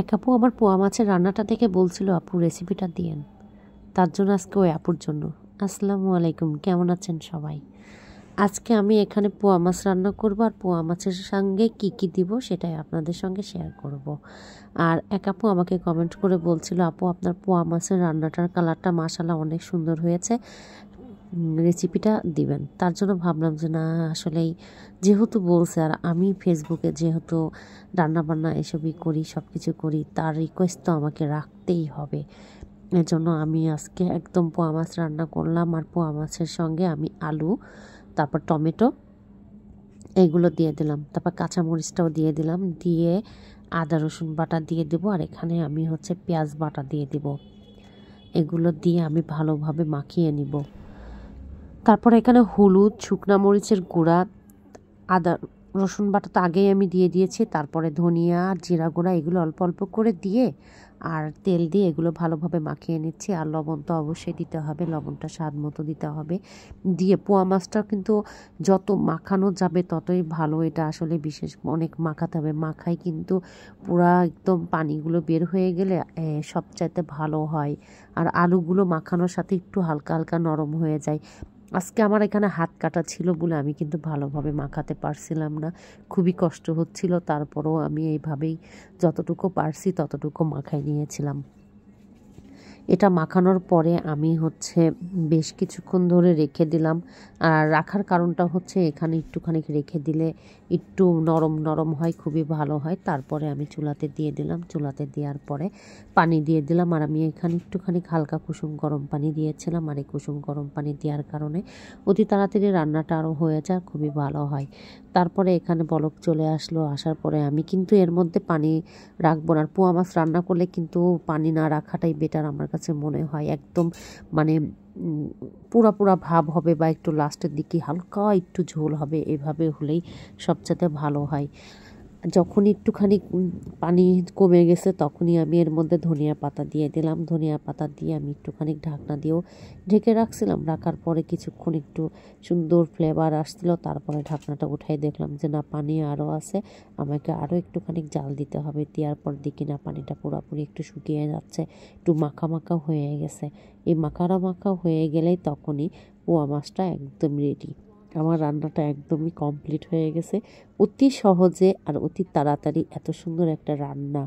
এক আপু আমার পোয়া মাছের রান্নাটা দেখে বলছিল আপু রেসিপিটা দিয়েন, তার জন্য আজকে ওই আপুর জন্য। আসসালামু আলাইকুম, কেমন আছেন সবাই? আজকে আমি এখানে পোয়া মাছ রান্না করব, আর পোয়া মাছের সঙ্গে কি কি দিব সেটাই আপনাদের সঙ্গে শেয়ার করব। আর এক আপু আমাকে কমেন্ট করে বলছিল, আপু আপনার পোয়া মাছের রান্নাটার কালারটা মাশাআল্লাহ অনেক সুন্দর হয়েছে, রেসিপিটা দিবেন। তার জন্য ভাবলাম যে না, আসলেই যেহেতু বলছে, আর আমি ফেসবুকে যেহেতু রান্নাবান্না এসবই করি, সব কিছু করি, তার রিকোয়েস্ট তো আমাকে রাখতেই হবে। এজন্য আমি আজকে একদম পোয়া মাছ রান্না করলাম, আর পোয়া মাছের সঙ্গে আমি আলু, তারপর টমেটো এইগুলো দিয়ে দিলাম, তারপর কাঁচামরিচটাও দিয়ে দিলাম, দিয়ে আদা রসুন বাটা দিয়ে দেবো, আর এখানে আমি পেঁয়াজ বাটা দিয়ে দেব। এগুলো দিয়ে আমি ভালোভাবে মাখিয়ে নিব। তারপর এখানে হলুদ, শুকনা মরিচের গুঁড়া, আদা রসুন বাটা তো আগেই আমি দিয়ে দিয়েছি, তারপরে ধনিয়া আর জিরা গুঁড়া এগুলো অল্প অল্প করে দিয়ে আর তেল দিয়ে এগুলো ভালোভাবে মাখিয়ে নিচ্ছি। আর লবণ তো অবশ্যই দিতে হবে, লবণটা স্বাদ মতো দিতে হবে। দিয়ে পোয়া মাছটা কিন্তু যত মাখানো যাবে ততই ভালো। এটা আসলে বিশেষ অনেক মাখাতে হবে, মাখাই কিন্তু পুরা একদম পানিগুলো বের হয়ে গেলে সবচাইতে ভালো হয়। আর আলুগুলো মাখানোর সাথে একটু হালকা হালকা নরম হয়ে যায়। আজকে আমার এখানে হাত কাটা ছিল বলে আমি কিন্তু ভালোভাবে মাখাতে পারছিলাম না, খুবই কষ্ট হচ্ছিল। তারপরেও আমি এইভাবেই যতটুকু পারছি ততটুকু মাখাই নিয়েছিলাম। এটা মাখানোর পরে আমি বেশ কিছুক্ষণ ধরে রেখে দিলাম। আর রাখার কারণটা এখানে একটুখানি রেখে দিলে একটু নরম নরম হয়, খুবই ভালো হয়। তারপরে আমি চুলাতে দিয়ে দিলাম, চুলাতে দেওয়ার পরে পানি দিয়ে দিলাম। আর আমি এখানে একটুখানি হালকা কুসুম গরম পানি দিয়েছিলাম, আর এই কুসুম গরম পানি দেওয়ার কারণে অতি তাড়াতাড়ি রান্নাটা আরও হয়ে যায়, খুবই ভালো হয়। তারপরে এখানে বলক চলে আসলো, আসার পরে আমি কিন্তু এর মধ্যে পানি রাখবো না। আর পোয়া মাছ রান্না করলে কিন্তু পানি না রাখাটাই বেটার আমার কাছে মনে হয়। একদম মানে পুরা পুরা ভাব হবে, বা একটু লাস্টের দিকে হালকা একটু ঝোল হবে, এভাবে হলেই সবচেয়ে ভালো হয়। যখনই একটুখানি পানি কমে গেছে তখনই আমি এর মধ্যে ধনিয়া পাতা দিয়ে দিলাম। ধনিয়া পাতা দিয়ে আমি একটুখানি ঢাকনা দিয়েও ঢেকে রাখছিলাম। রাখার পরে কিছুক্ষণ একটু সুন্দর ফ্লেভার আসছিল, তারপরে ঢাকনাটা উঠাই দেখলাম যে না, পানি আরও আছে, আমাকে আরও একটুখানি জাল দিতে হবে। দেওয়ার পর দেখি না, পানিটা পুরোপুরি একটু শুকিয়ে যাচ্ছে, একটু মাখা মাখা হয়ে গেছে। এই মাখা মাখা হয়ে গেলেই তখনই পোয়া মাছটা একদম রেডি। আমার রান্নাটা একদমই কমপ্লিট হয়ে গেছে। অতি সহজে আর অতি তাড়াতাড়ি এত সুন্দর একটা রান্না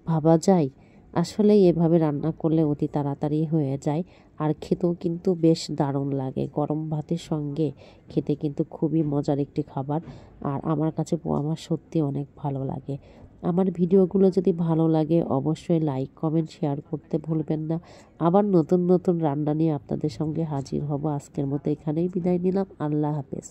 ভাবা যায়? আসলে এভাবে রান্না করলে অতি তাড়াতাড়ি হয়ে যায়, আর খেতেও কিন্তু বেশ দারুণ লাগে। গরম ভাতের সঙ্গে খেতে কিন্তু খুবই মজার একটি খাবার। আর আমার কাছে পোয়া মাছ সত্যি অনেক ভালো লাগে। আমার ভিডিওগুলো যদি ভালো লাগে অবশ্যই লাইক, কমেন্ট, শেয়ার করতে ভুলবেন না। আবার নতুন নতুন রান্না নিয়ে আপনাদের সঙ্গে হাজির হব। আজকের মতো এখানেই বিদায় নিলাম। আল্লাহ হাফেজ।